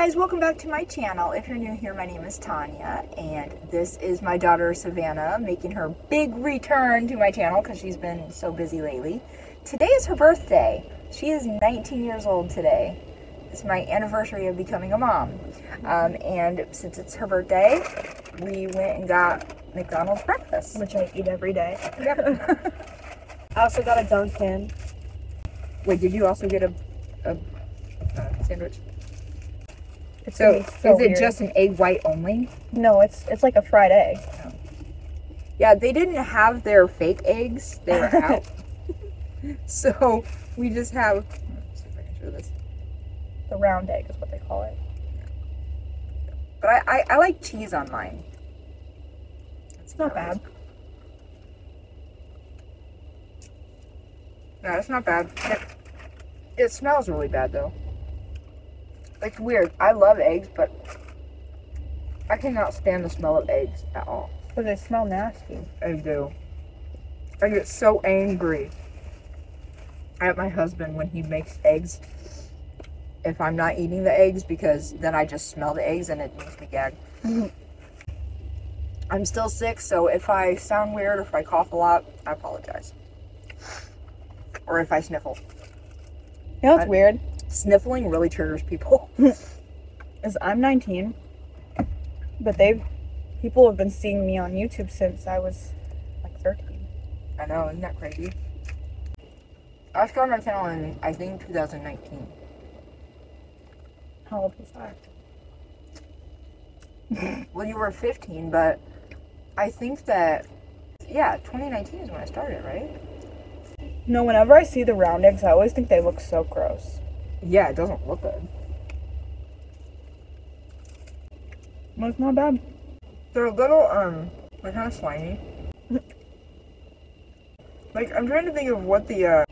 guys, welcome back to my channel. If you're new here, my name is Tanya, and this is my daughter Savannah making her big return to my channel because she's been so busy lately. Today is her birthday. She is 19 years old today. It's my anniversary of becoming a mom. And since it's her birthday, we went and got McDonald's breakfast. Which I eat every day. Yep. I also got a Dunkin. Wait, did you also get a sandwich? So is weird. it just an egg white only? No, it's like a fried egg. Yeah, they didn't have their fake eggs. They were out. So we just have, let's see if I can show this. The round egg is what they call it. But I like cheese on mine. It's not bad. Yeah, it's not bad. It smells really bad though. It's weird. I love eggs, but I cannot stand the smell of eggs at all. Because they smell nasty. I do. I get so angry at my husband when he makes eggs. If I'm not eating the eggs, because then I just smell the eggs and it makes me gag. I'm still sick, so if I sound weird or if I cough a lot, I apologize. Or if I sniffle. You know what's weird? Sniffling really triggers people. Is I'm 19, but people have been seeing me on YouTube since I was like 13. I know, isn't that crazy? I started my channel in, I think, 2019. How old was I? Well, you were 15, but I think that, yeah, 2019 is when I started, right? No, whenever I see the round eggs, I always think they look so gross. Yeah, it doesn't look good. Well, it's not bad. They're a little, they're kind of slimy. Like, I'm trying to think of what the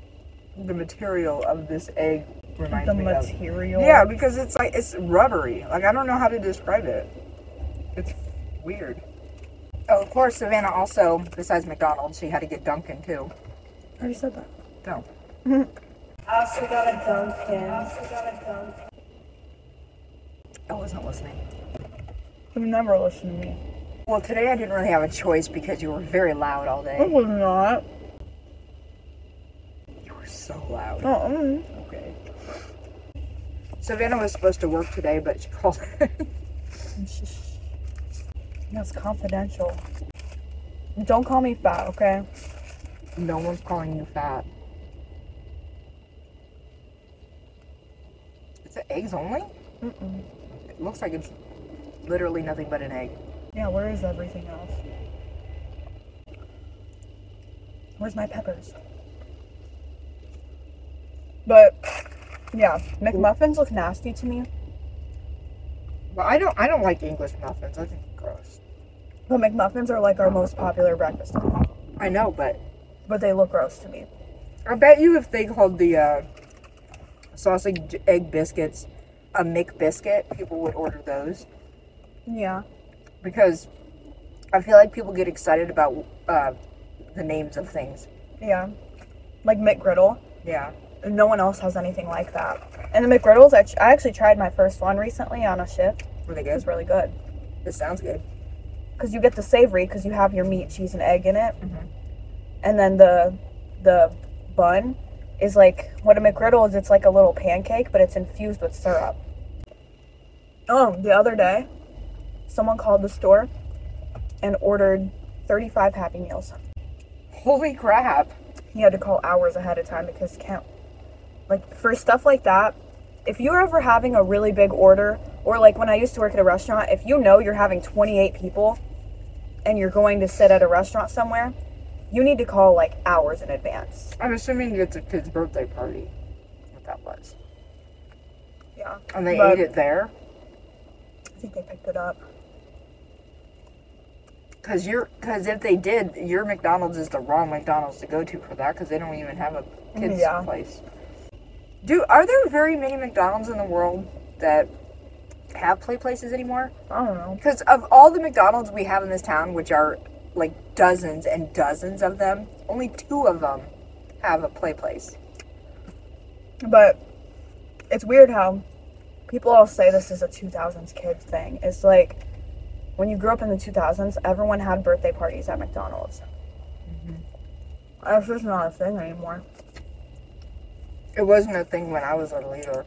material of this egg reminds me of. The material? Yeah, because it's like, it's rubbery. Like, I don't know how to describe it. It's weird. Oh, of course, Savannah also, besides McDonald's, she had to get Dunkin' too. I already said that. No. I also got a Dunkin. I wasn't listening. You never listen to me. Well, today I didn't really have a choice because you were very loud all I day. was not. You were so loud. Uh-uh. Okay. Savannah was supposed to work today, but she called. That's confidential. Don't call me fat, okay? No one's calling you fat. Is it eggs only? Mm-mm. It looks like it's literally nothing but an egg. Yeah, where is everything else? Where's my peppers? But yeah, McMuffins look nasty to me. But I don't like English muffins. I think they're gross. But McMuffins are like our most popular breakfast. I know, but they look gross to me. I bet you if they called the sausage egg biscuits a McBiscuit, people would order those. Yeah. Because I feel like people get excited about the names of things. Yeah. Like McGriddle. Yeah. No one else has anything like that. And the McGriddles, I actually tried my first one recently on a shift. Were they It good? was really good. This sounds good. Because you get the savory because you have your meat, cheese, and egg in it. Mm-hmm. And then the bun is like, what a McGriddle is, it's like a little pancake, but it's infused with syrup. Oh, the other day, someone called the store and ordered 35 Happy Meals. Holy crap. He had to call hours ahead of time because like, for stuff like that, if you're ever having a really big order, or like when I used to work at a restaurant, if you know you're having 28 people and you're going to sit at a restaurant somewhere, you need to call like hours in advance. I'm assuming it's a kid's birthday party. What that was. Yeah. And they ate it there? I think they picked it up. Because if they did, your McDonald's is the wrong McDonald's to go to for that, because they don't even have a kids place. Are there very many McDonald's in the world that have play places anymore? I don't know. Because of all the McDonald's we have in this town, which are like dozens and dozens of them, only 2 of them have a play place. But it's weird how People all say this is a 2000s kid thing. It's like, when you grew up in the 2000s, everyone had birthday parties at McDonald's. That's just not a thing anymore. It wasn't a thing when I was little either.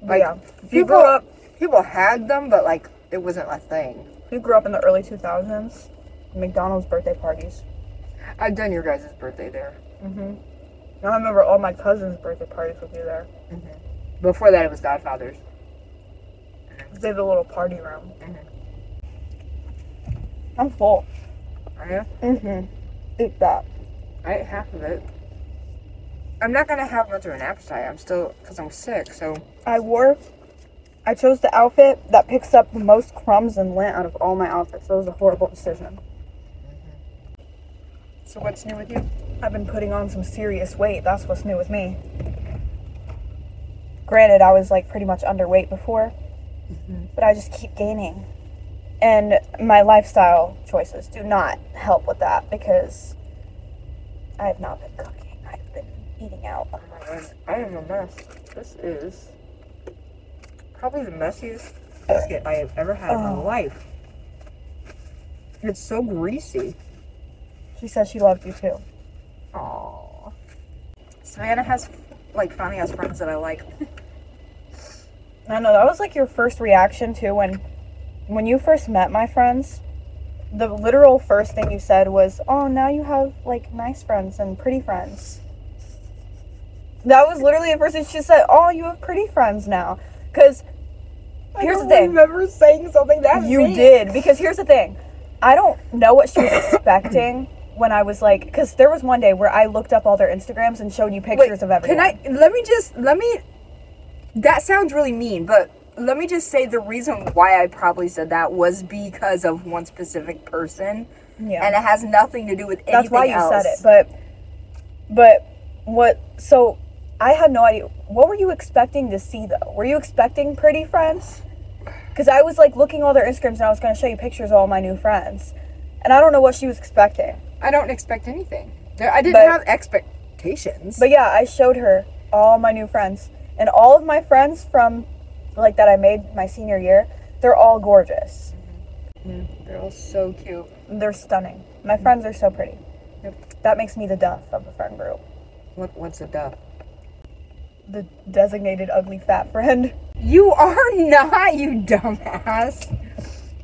Like, yeah. If you grew up... People had them, but, like, it wasn't a thing. If you grew up in the early 2000s, McDonald's birthday parties. I've done your guys' birthday there. I remember all my cousins' birthday parties would be there. Before that, it was Godfather's. They have a little party room. I'm full. Are you? Eat that. I ate half of it. I'm not going to have much of an appetite. I'm still, because I'm sick, so. I chose the outfit that picks up the most crumbs and lint out of all my outfits. So it was a horrible decision. So what's new with you? I've been putting on some serious weight. That's what's new with me. Granted, I was like pretty much underweight before, but I just keep gaining. And my lifestyle choices do not help with that because I have not been cooking. I've been eating out. Oh my God, I am a mess. This is probably the messiest biscuit I have ever had in my life. It's so greasy. She says she loved you too. Aww. Savannah has, like, finally has friends that I like. I know, that was like your first reaction too when you first met my friends. The literal first thing you said was, "Oh, now you have like nice friends and pretty friends." That was literally the first thing she said. "Oh, you have pretty friends now." Because here's the thing. I remember saying something that you did. Because here's the thing. I don't know what she was expecting when I was like, because there was one day where I looked up all their Instagrams and showed you pictures of everyone. That sounds really mean, but let me just say the reason why I probably said that was because of one specific person. Yeah. And it has nothing to do with anything else. That's why you said it. But what, so I had no idea. What were you expecting to see though? Were you expecting pretty friends? Because I was like looking all their Instagrams and I was going to show you pictures of all my new friends. And I don't know what she was expecting. I don't expect anything. I didn't have expectations. But yeah, I showed her all my new friends. And all of my friends from, like, that I made my senior year, they're all gorgeous. They're all so cute. They're stunning. My friends are so pretty. Yep. That makes me the duff of the friend group. What's a duff? The designated ugly fat friend. You are not, you dumbass.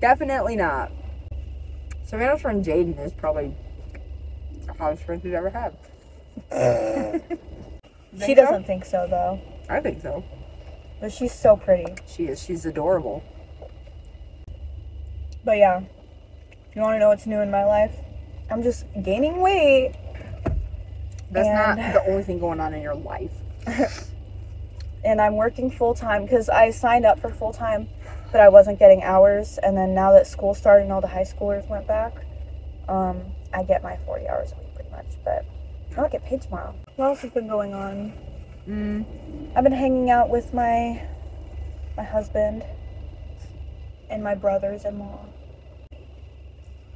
Definitely not. Savannah's friend Jaden is probably the hottest friend she's ever had. She doesn't think so, though. I think so. But she's so pretty. She is. She's adorable. But yeah, if you want to know what's new in my life, I'm just gaining weight. That's not the only thing going on in your life. And I'm working full-time because I signed up for full-time, but I wasn't getting hours. And then now that school started and all the high schoolers went back, I get my 40 hours a week pretty much. But I don't get paid tomorrow. What else has been going on? I've been hanging out with my husband and my brothers-in-law.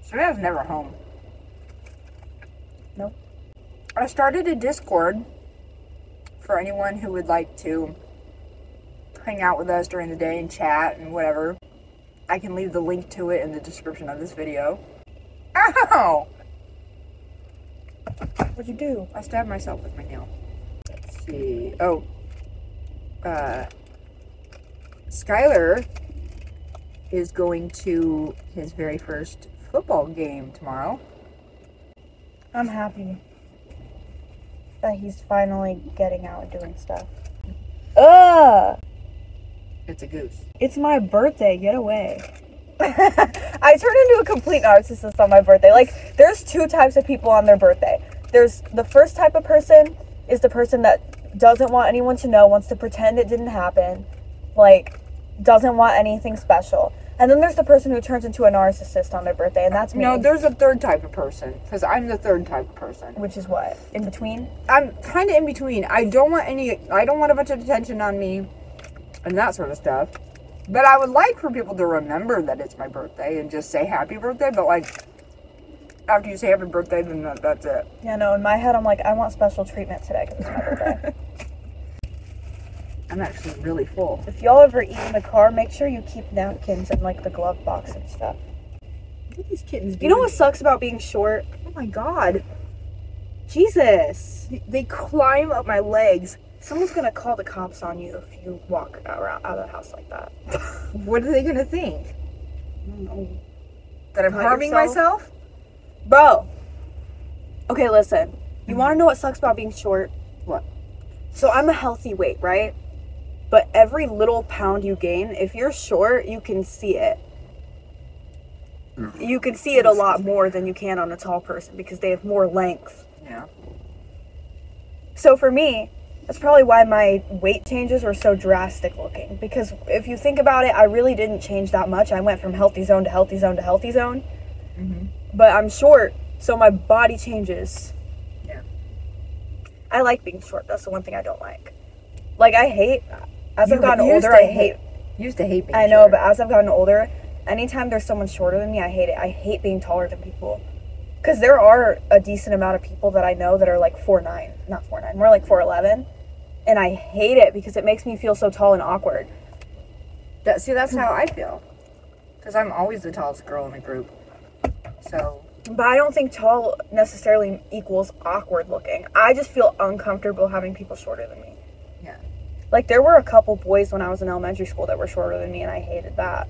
Savannah's never home. Nope. I started a Discord for anyone who would like to hang out with us during the day and chat and whatever. I can leave the link to it in the description of this video. Ow! What'd you do? I stabbed myself with my nail. Let's see. Oh. Skylar is going to his very first football game tomorrow. I'm happy that he's finally getting out and doing stuff. Ugh! It's a goose. It's my birthday. Get away. I turned into a complete narcissist on my birthday. Like, there's two types of people on their birthday. There's the first type of person is the person that doesn't want anyone to know, wants to pretend it didn't happen, like, doesn't want anything special. And then there's the person who turns into a narcissist on their birthday, and that's me. No, there's a third type of person, because I'm the third type of person. Which is what? In between? I'm kind of in between. I don't want a bunch of attention on me and that sort of stuff. But I would like for people to remember that it's my birthday and just say happy birthday, but like, after you say happy birthday, then that's it. Yeah, no, in my head, I'm like, I want special treatment today because it's my birthday. I'm actually really full. If y'all ever eat in the car, make sure you keep napkins in like the glove box and stuff. Look at these kittens doing. You know what sucks about being short? Oh my god. Jesus. They climb up my legs. Someone's gonna call the cops on you if you walk around out of the house like that. What are they gonna think? I don't know. That I'm harming myself? Bro. Okay, listen. You wanna know what sucks about being short? What? So I'm a healthy weight, right? But every little pound you gain, if you're short, you can see it. You can see it a lot more than you can on a tall person because they have more length. Yeah. So for me, that's probably why my weight changes were so drastic looking. Because if you think about it, I really didn't change that much. I went from healthy zone to healthy zone to healthy zone. Mm-hmm. But I'm short, so my body changes. Yeah. I like being short. That's the one thing I don't like. Like, I hate, as I've gotten You used older, to I hate. You used to hate being I know, short. but as I've gotten older, anytime there's someone shorter than me, I hate it. I hate being taller than people. Because there are a decent amount of people that I know that are like 4'9". Not 4'9", more like 4'11". And I hate it because it makes me feel so tall and awkward. That's how I feel. Because I'm always the tallest girl in the group. So. But I don't think tall necessarily equals awkward looking. I just feel uncomfortable having people shorter than me. Yeah. Like, there were a couple boys when I was in elementary school that were shorter than me, and I hated that.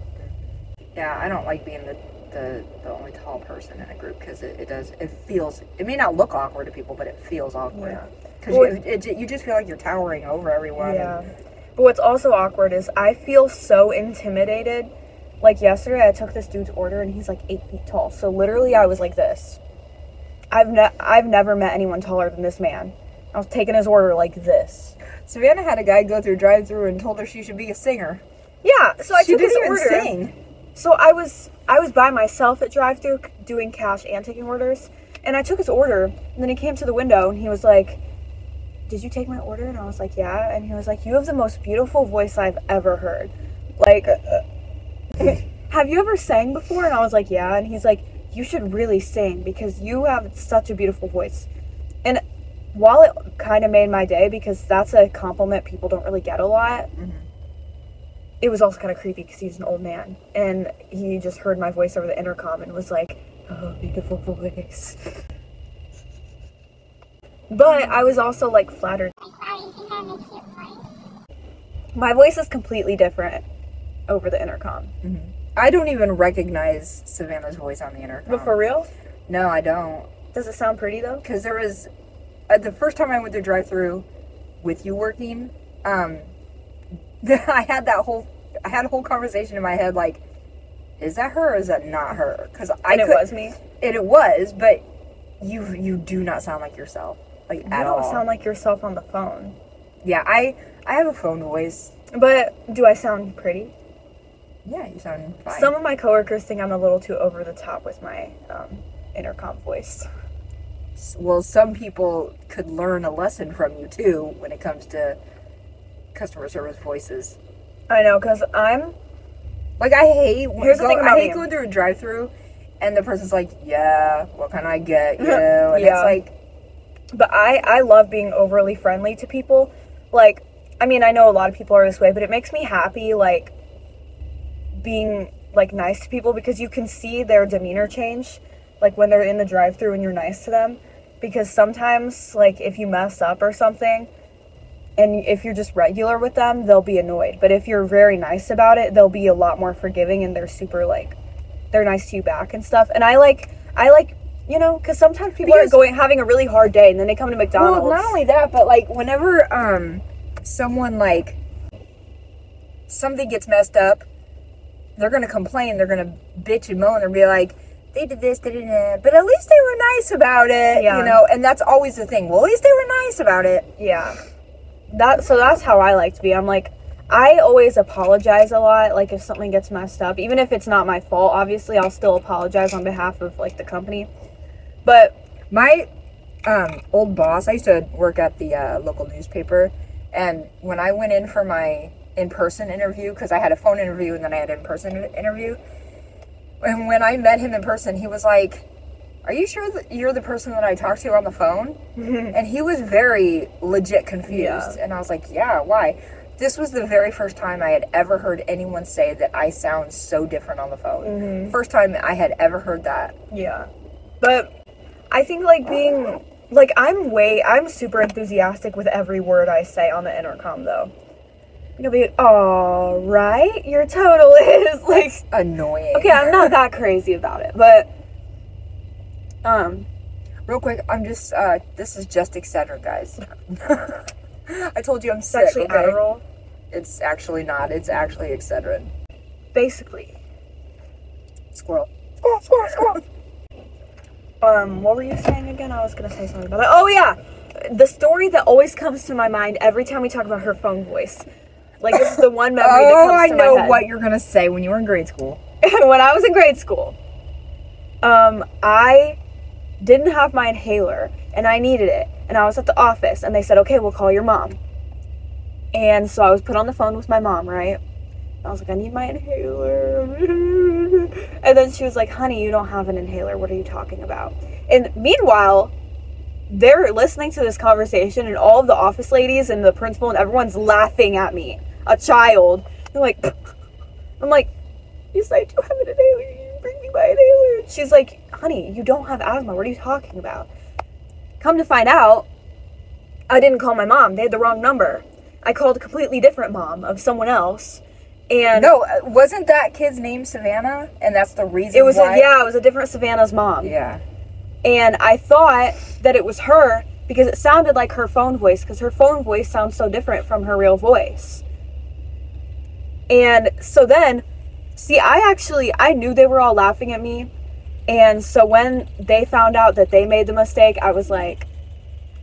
Yeah, I don't like being the only tall person in a group because it feels, it may not look awkward to people, but it feels awkward. Yeah. Because you just feel like you're towering over everyone. Yeah. But what's also awkward is I feel so intimidated. Like yesterday, I took this dude's order and he's like 8 feet tall. So literally, I was like this. I've never met anyone taller than this man. I was taking his order like this. Savannah had a guy go through a drive-thru and told her she should be a singer. Yeah, so I took his didn't order. even sing. So I was by myself at drive-thru doing cash and taking orders, and I took his order. And then he came to the window and he was like, "Did you take my order?" And I was like, "Yeah." And he was like, "You have the most beautiful voice I've ever heard. Like, have you ever sang before?" And I was like, "Yeah." And he's like, "You should really sing because you have such a beautiful voice." And while it kind of made my day because that's a compliment people don't really get a lot, Mm-hmm. it was also kind of creepy because he's an old man. And he just heard my voice over the intercom and was like, "Oh, beautiful voice." But I was also like flattered. My voice is completely different over the intercom. Mm-hmm. I don't even recognize Savannah's voice on the intercom. But for real? No, I don't. Does it sound pretty though? Because there was, the first time I went through drive-thru with you working, I had a whole conversation in my head like, is that her or is that not her? Because it was me. And it was, but you do not sound like yourself, like You at all. don't sound like yourself on the phone. Yeah, I have a phone voice. But do I sound pretty? Yeah, you sound fine. Some of my coworkers think I'm a little too over the top with my intercom voice. Well, some people could learn a lesson from you too when it comes to customer service voices. I know, because I'm... Like, I hate going through a drive-thru and the person's like, "Yeah, what can I get you?" And Yeah. it's like... But I love being overly friendly to people. Like, I mean, I know a lot of people are this way, but it makes me happy, like, being, like, nice to people because you can see their demeanor change, like, when they're in the drive-thru and you're nice to them. Because sometimes, like, if you mess up or something, and if you're just regular with them, they'll be annoyed. But if you're very nice about it, they'll be a lot more forgiving and they're super, like, they're nice to you back and stuff. And I like, you know, because sometimes people are having a really hard day and then they come to McDonald's. Well, not only that, but, like, whenever someone, like, something gets messed up, they're going to complain, they're going to bitch and moan and be like, "They did this, they did that, but at least they were nice about it," Yeah. you know, and that's always the thing. Well, at least they were nice about it. Yeah. So that's how I like to be. I'm like, I always apologize a lot, like, if something gets messed up. Even if it's not my fault, obviously, I'll still apologize on behalf of, like, the company. But My old boss, I used to work at the local newspaper, and when I went in for my in-person interview, because I had a phone interview and then I had an in-person interview, and when I met him in person, he was like, "Are you sure that you're the person that I talked to on the phone?" And he was very legit confused. Yeah. And I was like, "Yeah, why?" This was the very first time I had ever heard anyone say that I sound so different on the phone. Mm-hmm. First time I had ever heard that. Yeah. But I think, like, being, like, I'm super enthusiastic with every word I say on the intercom, though. You'll be, all right, your total is, like... That's annoying. Okay, I'm not that crazy about it, but, real quick, I'm just, this is just Excedrin, guys. I told you I'm it's sick, actually okay? Adderall. It's actually not. It's actually Excedrin. Basically. Squirrel. What were you saying again? I was gonna say something about that. Oh, yeah! The story that always comes to my mind every time we talk about her phone voice. Like, this is the one memory that comes to my head. I know what you're gonna say when you were in grade school. When I was in grade school, I didn't have my inhaler, and I needed it. And I was at the office, and they said, okay, we'll call your mom. And so I was put on the phone with my mom, right? I was like, I need my inhaler. And then she was like, honey, you don't have an inhaler. What are you talking about? And meanwhile, they're listening to this conversation, and all of the office ladies and the principal and everyone's laughing at me. A child. They're like, I'm like, yes, I do have an inhaler. You bring me my inhaler. She's like, honey, you don't have asthma. What are you talking about? Come to find out, I didn't call my mom. They had the wrong number. I called a completely different mom of someone else. And no, wasn't that kid's name Savannah? And that's the reason it was why? it was a different Savannah's mom. Yeah. And I thought that it was her because it sounded like her phone voice, because her phone voice sounds so different from her real voice. And so then, see, I knew they were all laughing at me. And so when they found out that they made the mistake, I was like,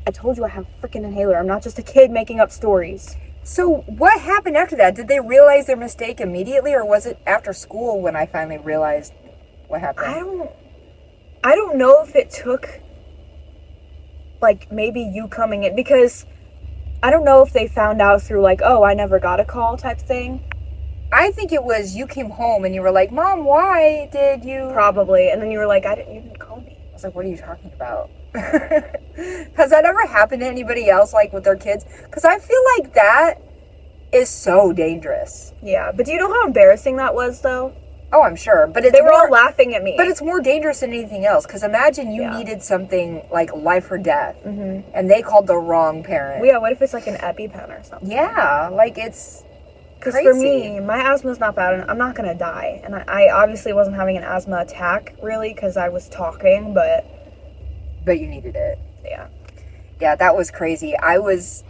I told you I have a freaking inhaler. I'm not just a kid making up stories. So what happened after that? Did they realize their mistake immediately, or was it after school when I finally realized what happened? I don't know if it took, like, maybe you coming in, because I don't know if they found out through, like, oh, I never got a call type thing. I think it was you came home and you were like, Mom, why did you... Probably. And then you were like, you didn't call me. I was like, what are you talking about? Has that ever happened to anybody else, like, with their kids? Because I feel like that is so dangerous. Yeah, but do you know how embarrassing that was, though? Oh, I'm sure. But they were all laughing at me. But it's more dangerous than anything else. Because imagine you needed something like life or death. Mm-hmm. And they called the wrong parent. Well, yeah, what if it's like an EpiPen or something? Yeah, like it's... Because for me, my asthma's not bad, and I'm not going to die. And I obviously wasn't having an asthma attack, really, because I was talking, but... But you needed it. Yeah. Yeah, that was crazy. I was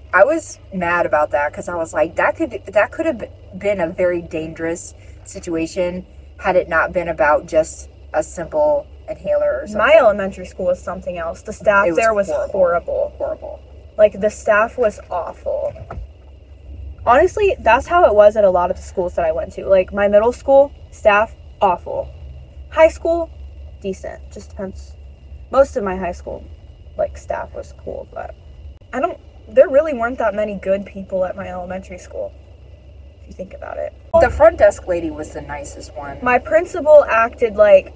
mad about that, because I was like, that could have been a very dangerous situation had it not been about just a simple inhaler or something. My elementary school was something else. The staff there was horrible. Horrible. Like, the staff was awful. Honestly, that's how it was at a lot of the schools that I went to. Like, my middle school, staff, awful. High school, decent. Just depends. Most of my high school, like, staff was cool, but there really weren't that many good people at my elementary school, if you think about it. The front desk lady was the nicest one. My principal acted like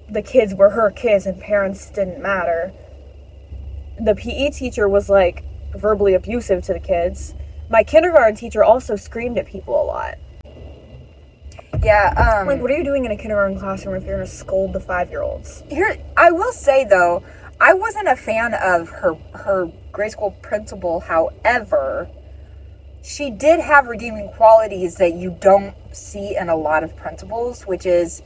the kids were her kids and parents didn't matter. The PE teacher was, like, verbally abusive to the kids. My kindergarten teacher also screamed at people a lot. Yeah, like, what are you doing in a kindergarten classroom if you're gonna scold the 5-year-olds? Here, I will say, though, I wasn't a fan of her grade school principal. However, she did have redeeming qualities that you don't see in a lot of principals, which is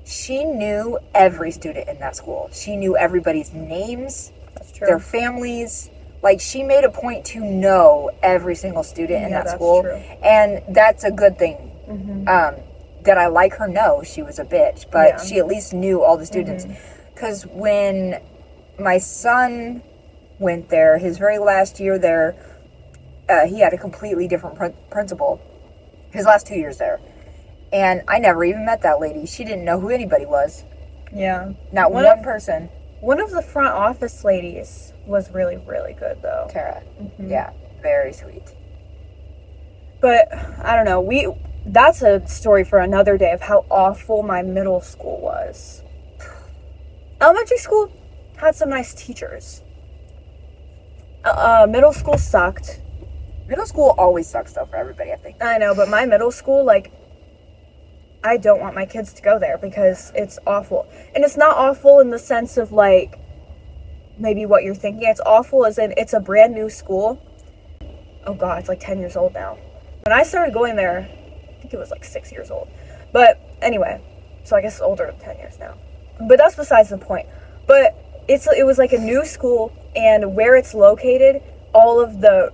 she knew every student in that school. She knew everybody's names, their families. Like, she made a point to know every single student in that school. True. And that's a good thing. Mm-hmm. That I like her? No, she was a bitch. But she at least knew all the students. Because when my son went there, his very last year there, he had a completely different principal. His last 2 years there. And I never even met that lady. She didn't know who anybody was. Yeah. Not one person. One of the front office ladies was really, really good, though. Tara. Mm-hmm. Yeah, very sweet. But, I don't know, that's a story for another day of how awful my middle school was. Elementary school had some nice teachers. Middle school sucked. Middle school always sucks, though, for everybody, I think. I know, but my middle school, like, I don't want my kids to go there because it's awful. And it's not awful in the sense of, like, maybe what you're thinking. It's awful as in it's a brand new school. Oh, God, it's like 10 years old now. When I started going there, I think it was like 6 years old. But anyway, so I guess it's older than 10 years now. But that's besides the point. But it was like a new school, and where it's located, all of the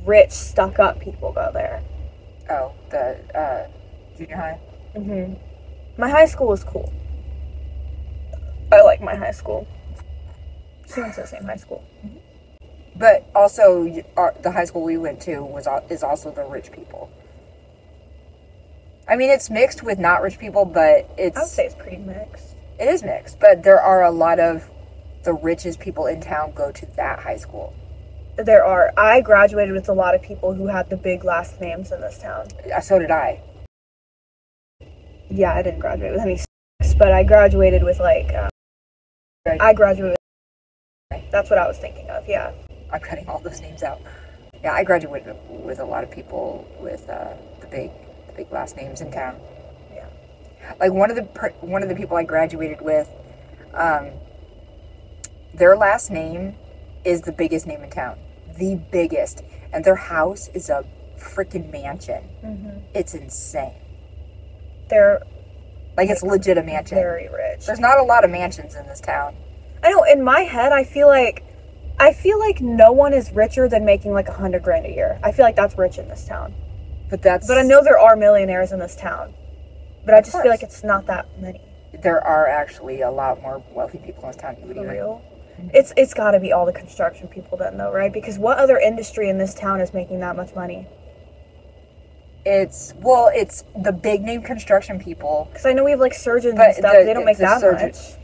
rich, stuck-up people go there. Oh, the junior high? Mm-hmm. My high school was cool. I like my high school. She went to the same high school. But also, the high school we went to is also the rich people. I mean, it's mixed with not rich people, but I would say it's pretty mixed. It is mixed, but there are a lot of the richest people in town go to that high school. There are. I graduated with a lot of people who had the big last names in this town. So did I. Yeah, I didn't graduate with any, but I graduated with like. I graduated with. That's what I was thinking of. Yeah. I'm cutting all those names out. Yeah, I graduated with a lot of people with the big last names in town. Yeah. Like one of the people I graduated with, their last name is the biggest name in town. The biggest. And their house is a freaking mansion. Mm-hmm. It's insane. They're... Like, it's legit a mansion. Very rich. There's not a lot of mansions in this town. I know, in my head, I feel like no one is richer than making like $100,000 a year. I feel like that's rich in this town. But I know there are millionaires in this town. But I just feel like it's not that many. There are actually a lot more wealthy people in this town. For real? It's got to be all the construction people then, though, right? Because what other industry in this town is making that much money? It's the big name construction people. Because I know we have like surgeons and stuff. They don't make that much.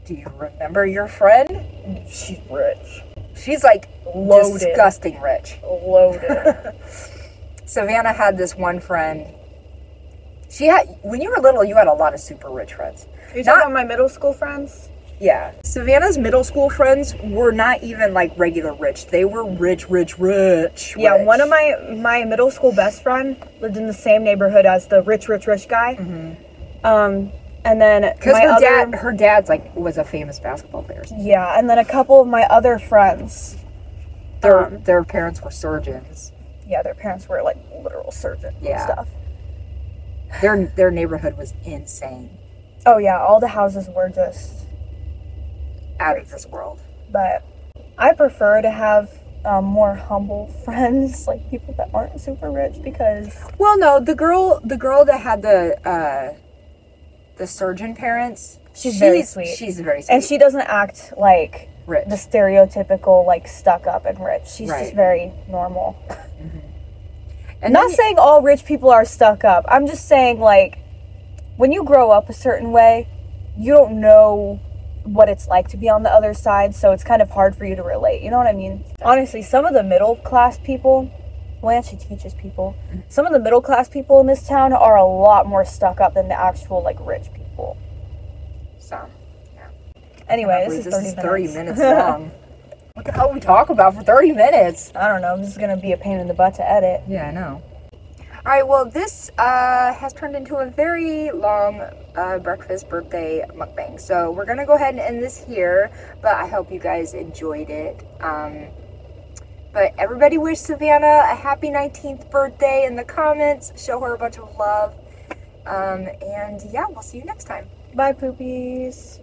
Do you remember your friend? She's rich. She's like loaded. Disgusting rich. Loaded. Savannah had this one friend. When you were little, you had a lot of super rich friends. Are you talking about my middle school friends? Yeah. Savannah's middle school friends were not even like regular rich. They were rich. Yeah, one of my middle school best friend lived in the same neighborhood as the rich guy. Mm-hmm. And then because her dad's like was a famous basketball player. Yeah, and then a couple of my other friends, their parents were surgeons. Yeah, their parents were like literal surgeons and stuff. Their neighborhood was insane. Oh yeah, all the houses were just out of this world. But I prefer to have more humble friends, like people that aren't super rich, because. Well, no, the girl that had the surgeon parents. She's very sweet. She's very sweet, and she doesn't act like rich. The stereotypical like stuck up and rich. She's just very normal. Mm-hmm. And not saying all rich people are stuck up. I'm just saying, like, when you grow up a certain way, you don't know what it's like to be on the other side, so it's kind of hard for you to relate. You know what I mean? Honestly, some of the middle class people, well, she teaches people. Some of the middle class people in this town are a lot more stuck up than the actual, like, rich people. Some, yeah. Anyway, this is 30 minutes long. What the hell we talk about for 30 minutes? I don't know. This is going to be a pain in the butt to edit. Yeah, I know. All right, well, this has turned into a very long breakfast birthday mukbang. So we're going to go ahead and end this here, but I hope you guys enjoyed it. But everybody wish Savannah a happy 19th birthday in the comments. Show her a bunch of love. And yeah, we'll see you next time. Bye, poopies.